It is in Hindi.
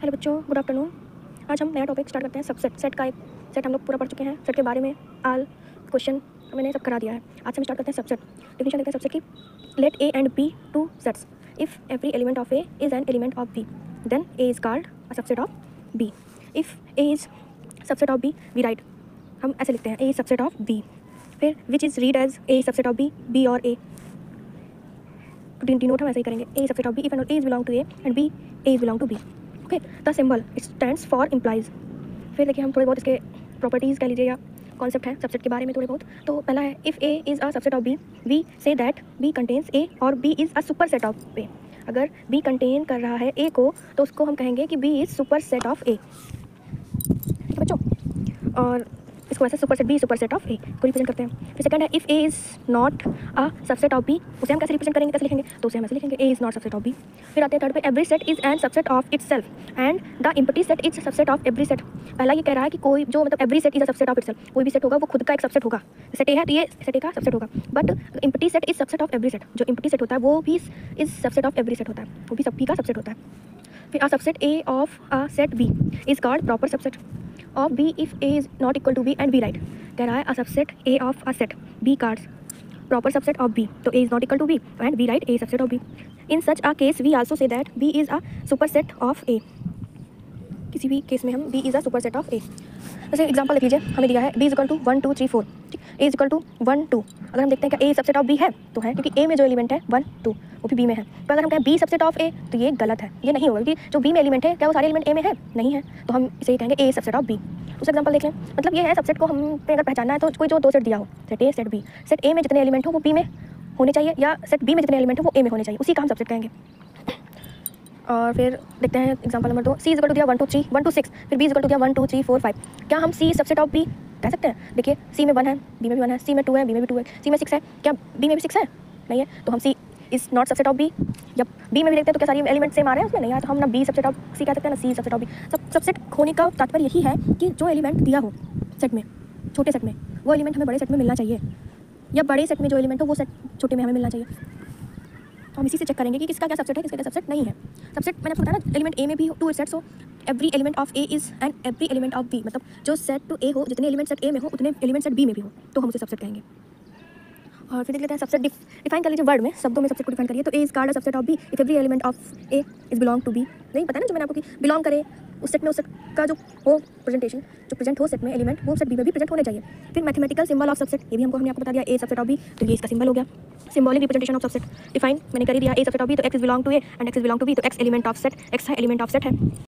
हेलो बच्चों, गुड आफ्टरनून। आज हम नया टॉपिक स्टार्ट करते हैं, सबसेट। सेट का एक सेट हम लोग पूरा पढ़ चुके हैं। सेट के बारे में ऑल क्वेश्चन मैंने सब करा दिया है। आज से हम स्टार्ट करते हैं सबसेट। डेफिनेशन देखते हैं सबसेट की। Let A and B two sets. If every element of A is an element of B, then A is called a subset of B. If A is subset of B, we write, हम ऐसे लिखते हैं, A is subset of B. फिर which is read as A is subset of B, B और ए। डिनोट हम ऐसे ही करेंगे, A is subset of B if and A is belong to A and B A is belong to B. Okay, the symbol it stands for implies. फिर देखिए हम थोड़े बहुत इसके प्रॉपर्टीज़ कह लीजिए या कॉन्सेप्ट है सबसेट के बारे में थोड़े बहुत। तो पहला है, if A is a subset of B, we say that B contains A और B is a superset of A. अगर बी कंटेन कर रहा है ए को, तो उसको हम कहेंगे कि B is superset of A. ठीक है बच्चों, और इसको ऐसे superset, B superset of A को रिप्रेजेंट करते हैं। फिर सेकंड है, if A is not a subset of B, उसे हम कैसे रिप्रेजेंट करेंगे, कैसे लिखेंगे, तो उसे हम ऐसे लिखेंगे, A is not subset of B. फिर आते हैं थर्ड पे, every set is an subset of itself and the empty set is subset of every set. पहला ये कह रहा है कि कोई जो मतलब every set is a subset of itself, कोई भी सेट होगा वो खुद का एक सबसेट होगा। सेट ए है तो ये सेट ए का सबसेट होगा, but empty set is subset of every set. जो एम्प्टी सेट होता है वो भी is subset of every set होता है, वो भी सभी का सबसेट होता है। फिर a subset A of a set B is called proper subset of B if A is not equal to B and B right. कह रहा है, a subset A of a set B cards proper subset of B, तो A is not equal to B and B right A subset of B. In such a case we also say that B is a superset of ए। किसी भी केस में हम B is a superset of A. जैसे एग्जांपल देख लीजिए, हमें दिया है बी इज इक्वल टू 1 2 3 4, ठीक, ए इज इक्वल टू 1 2। अगर हम देखते हैं क्या ए सबसेट ऑफ बी है, तो है, क्योंकि ए में जो एलिमेंट है 1 2 वो भी बी में है। पर अगर हम कहें बी सबसेट ऑफ ए, तो ये गलत है, ये नहीं होगा, क्योंकि जो बी में एलिमेंट है क्या वो सारे एलिमेंट ए में है, नहीं है, तो हम इसे कहेंगे ए सबसेट ऑफ बी। दूसरा एग्जांपल देख लें, मतलब ये है सबसेट को हम पे अगर पहचानना है तो कोई जो दो सेट दिया हो, set A set B, set A में जितने एलिमेंट हो वो बी में होने चाहिए, या सेट बी में जितने एलिमेंट हो वो ए में होने चाहिए, उसी का हम सबसेट कहेंगे। और फिर देखते हैं example number 2, C is equal to दिया 1 2 3 1 2 6, फिर बी इज इक्वल टू दिया 1 2 3 4 5। क्या हम सी सबसेट ऑफ बी कह सकते हैं? देखिए, सी में 1 है, बी में भी 1 है, सी में 2 है, बी में भी 2 है, सी में 6 है, क्या बी में भी 6 है? नहीं है, तो हम C is not subset of B. जब बी में भी देखते हैं तो क्या सारी एलिमेंट सेम आ रहे हैं उसमें? नहीं है, तो हम ना बी सबसेट ऑफ सी कह सकते हैं ना सी सबसेट ऑफ बी। सबसेट होने का तात्पर्य यही है कि जो एलिमेंट दिया हो सेट में, छोटे सेट में, वो एलिमेंट हमें बड़े सेट में मिलना चाहिए, या बड़े सेट में जो एलिमेंट हो वो सेट छोटे में हमें मिलना चाहिए। तो हम इसी से चेक करेंगे कि किसका क्या सबसेट है, किसका क्या सबसेट नहीं है। सबसेट मैंने आपको बताया ना, एलिमेंट ए में भी 2 सेट्स हो, every element of A is and every element of B, मतलब जो सेट टू ए हो, जितने एलिमेंट सेट ए में हो उतने एलिमेंट सेट बी में भी हो, तो हम उसे सबसेट कहेंगे। और फिर देख लेते हैं सबसेट डिफाइन कर लीजिए वर्ड में, शब्दों में सबसेट को डिफाइन करिए। तो A is called a subset of B if every element of A is belong to B. नहीं पता है ना जो मैंने आपको कि बिलोंग करे उस सेट में, उस सेट का जो हो प्रेजेंटेशन, जो प्रेजेंट हो सेट में एलिमेंट, वो सेट बी में भी प्रेजेंट होने चाहिए। फिर मैथमेटिकल सिंबल ऑफ सबसेट, ये भी हमने आपको बता दिया, ए सबसेट ऑफ बी, तो ये इसका सिंबल हो गया। Symbolic representation of subset define मैंने कर दिया, ए सबसेट ऑफ बी तो X is belong to A and X is belong to B, तो X element of set, X है एलिमेंट ऑफ सेट है।